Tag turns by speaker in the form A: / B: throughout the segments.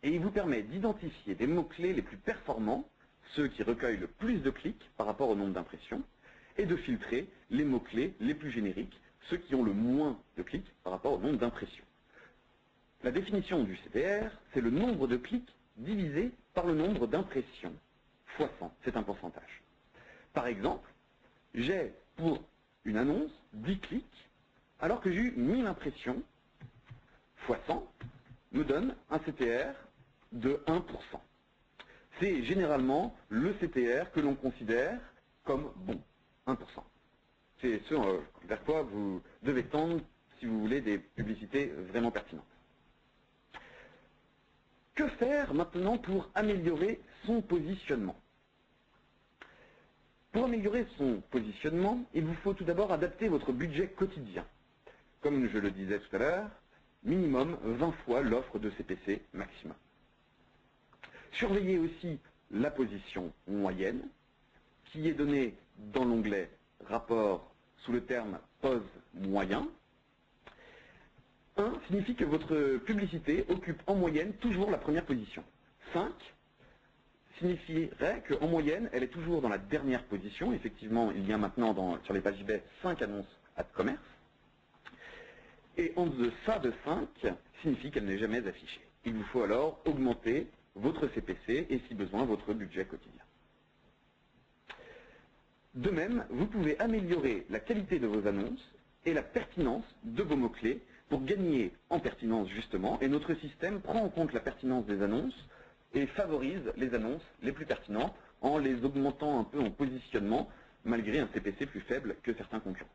A: et il vous permet d'identifier des mots-clés les plus performants, ceux qui recueillent le plus de clics par rapport au nombre d'impressions, et de filtrer les mots-clés les plus génériques, ceux qui ont le moins de clics par rapport au nombre d'impressions. La définition du CTR, c'est le nombre de clics divisé par le nombre d'impressions, fois 100, c'est un pourcentage. Par exemple, j'ai pour une annonce 10 clics, alors que j'ai eu 1000 impressions, fois 100, me donne un CTR de 1%. C'est généralement le CTR que l'on considère comme bon, 1%. C'est ce vers quoi vous devez tendre si vous voulez des publicités vraiment pertinentes. Que faire maintenant pour améliorer son positionnement? Pour améliorer son positionnement, il vous faut tout d'abord adapter votre budget quotidien. Comme je le disais tout à l'heure, minimum 20 fois l'offre de CPC maximum. Surveillez aussi la position moyenne, qui est donnée dans l'onglet Rapport sous le terme POS moyen. 1 signifie que votre publicité occupe en moyenne toujours la première position. 5 signifierait qu'en moyenne, elle est toujours dans la dernière position. Effectivement, il y a maintenant sur les pages eBay 5 annonces AdCommerce. Et en deçà de 5 signifie qu'elle n'est jamais affichée. Il vous faut alors augmenter votre CPC et si besoin votre budget quotidien. De même, vous pouvez améliorer la qualité de vos annonces et la pertinence de vos mots-clés pour gagner en pertinence justement, et notre système prend en compte la pertinence des annonces et favorise les annonces les plus pertinentes en les augmentant un peu en positionnement malgré un CPC plus faible que certains concurrents.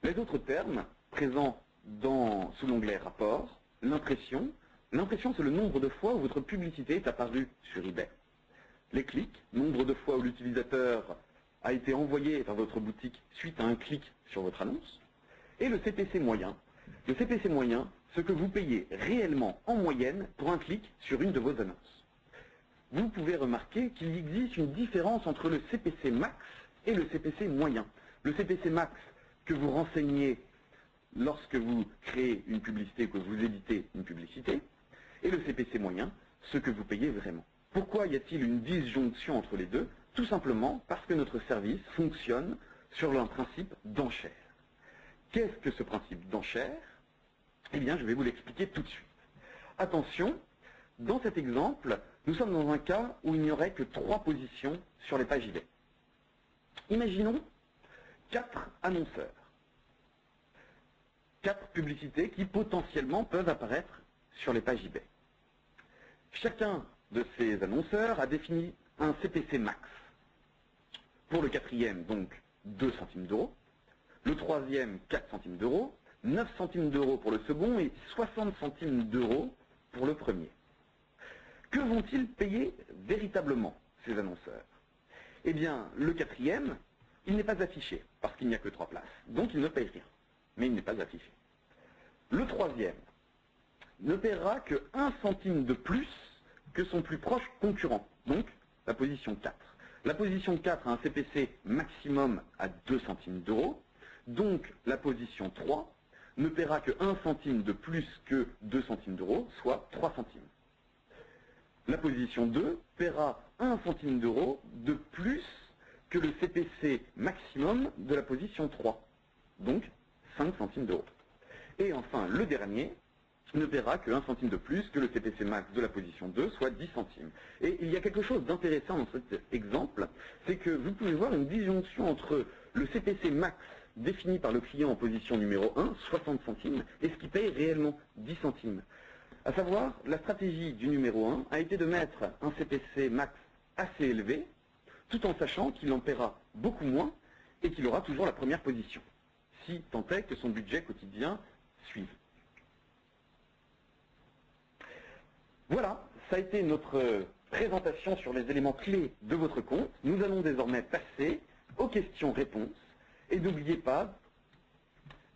A: Les autres termes présents sous l'onglet Rapport, l'impression. L'impression, c'est le nombre de fois où votre publicité est apparue sur eBay. Les clics, nombre de fois où l'utilisateur a été envoyé vers votre boutique suite à un clic sur votre annonce. Et le CPC moyen. Le CPC moyen, ce que vous payez réellement en moyenne pour un clic sur une de vos annonces. Vous pouvez remarquer qu'il existe une différence entre le CPC max et le CPC moyen. Le CPC max que vous renseignez lorsque vous créez une publicité, que vous éditez une publicité, et le CPC moyen, ce que vous payez vraiment. Pourquoi y a-t-il une disjonction entre les deux? Tout simplement parce que notre service fonctionne sur un principe d'enchère. Qu'est-ce que ce principe d'enchère? Eh bien, je vais vous l'expliquer tout de suite. Attention, dans cet exemple, nous sommes dans un cas où il n'y aurait que 3 positions sur les pages eBay. Imaginons 4 annonceurs. 4 publicités qui potentiellement peuvent apparaître sur les pages eBay. Chacun de ces annonceurs a défini un CPC max. Pour le 4e, donc 2 centimes d'euros. Le 3e, 4 centimes d'euros. 9 centimes d'euros pour le second et 60 centimes d'euros pour le premier. Que vont-ils payer véritablement, ces annonceurs? Eh bien, le 4e, il n'est pas affiché, parce qu'il n'y a que 3 places. Donc il ne paye rien, mais il n'est pas affiché. Le 3e ne paiera que 1 centime de plus que son plus proche concurrent, donc la position 4. La position 4 a un CPC maximum à 2 centimes d'euros, donc la position 3 ne paiera que 1 centime de plus que 2 centimes d'euros, soit 3 centimes. La position 2 paiera 1 centime d'euros de plus que le CPC maximum de la position 3, donc 5 centimes d'euros. Et enfin, le dernier ne paiera que 1 centime de plus que le CPC max de la position 2, soit 10 centimes. Et il y a quelque chose d'intéressant dans cet exemple, c'est que vous pouvez voir une disjonction entre le CPC max défini par le client en position numéro 1, 60 centimes, et ce qui paye réellement 10 centimes. À savoir, la stratégie du numéro 1 a été de mettre un CPC max assez élevé, tout en sachant qu'il en paiera beaucoup moins et qu'il aura toujours la première position, si tant est que son budget quotidien suive. Voilà, ça a été notre présentation sur les éléments clés de votre compte. Nous allons désormais passer aux questions-réponses. Et n'oubliez pas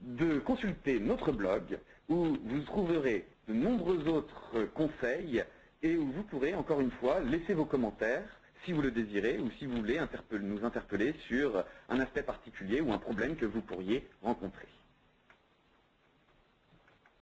A: de consulter notre blog où vous trouverez de nombreux autres conseils et où vous pourrez encore une fois laisser vos commentaires si vous le désirez ou si vous voulez nous interpeller sur un aspect particulier ou un problème que vous pourriez rencontrer.